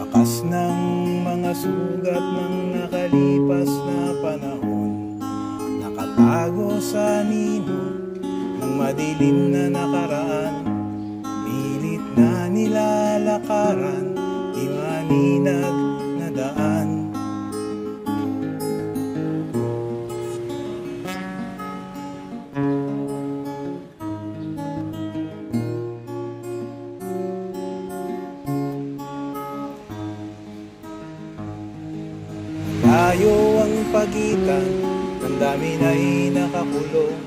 Wakas ng mga sugat ng nakalipas na panahon, nakatago sa nino ng madilim na nakaraan. Pilit na nilalakaran, di maninag na daan. Layo ang pagitan, ang dami na'y nakakulong.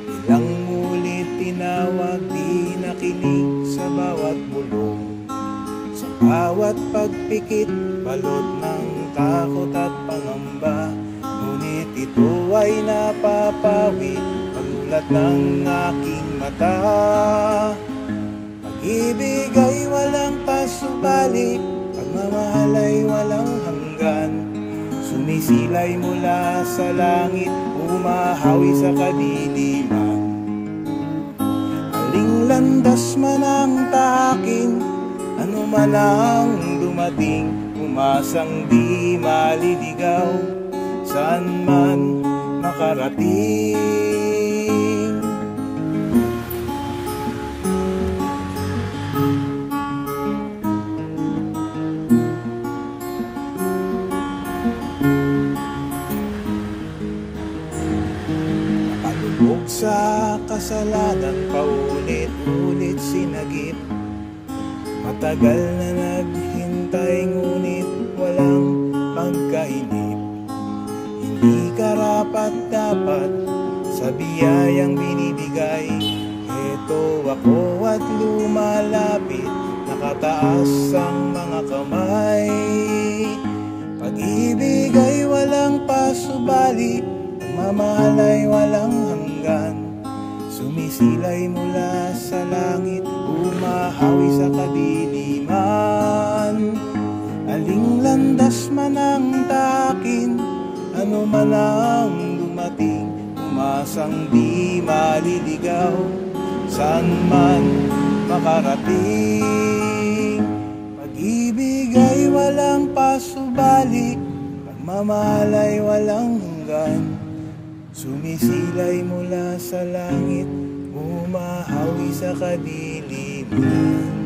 Ilang ulit tinawag, di nakinig sa bawat bulong. Sa bawat pagpikit, balot ng takot at pangamba. Ngunit ito ay napapawi, pagulat ng aking mata. Pag-ibig ay walang pasubali, pagmamahal ay walang hanggan. Sumisilay mula sa langit, umahawi sa kadiliman. Aling landas man ang takin, ano man ang dumating, umasang di maliligaw, saan man makarating. Nakalubog sa kasalanan, paulit-ulit sinagip. Matagal na naghintay, ngunit walang pagkainip. Hindi karapat-dapat sa biyayang binibigay. Heto ako at lumalapit, nakataas ang mga kamay. Pag-ibig ay walang pasubali, pagmamahal ay walang hanggan. Sumisilay mula sa langit, umahawi sa kadiliman. Aling landas man ang takin, ano man ang dumating, umasang di maliligaw, saan man makarating. Pag-ibig ay walang pasubali, pagmamahal ay walang hanggan. Sumisilay mula sa langit, umahawi sa kadiliman.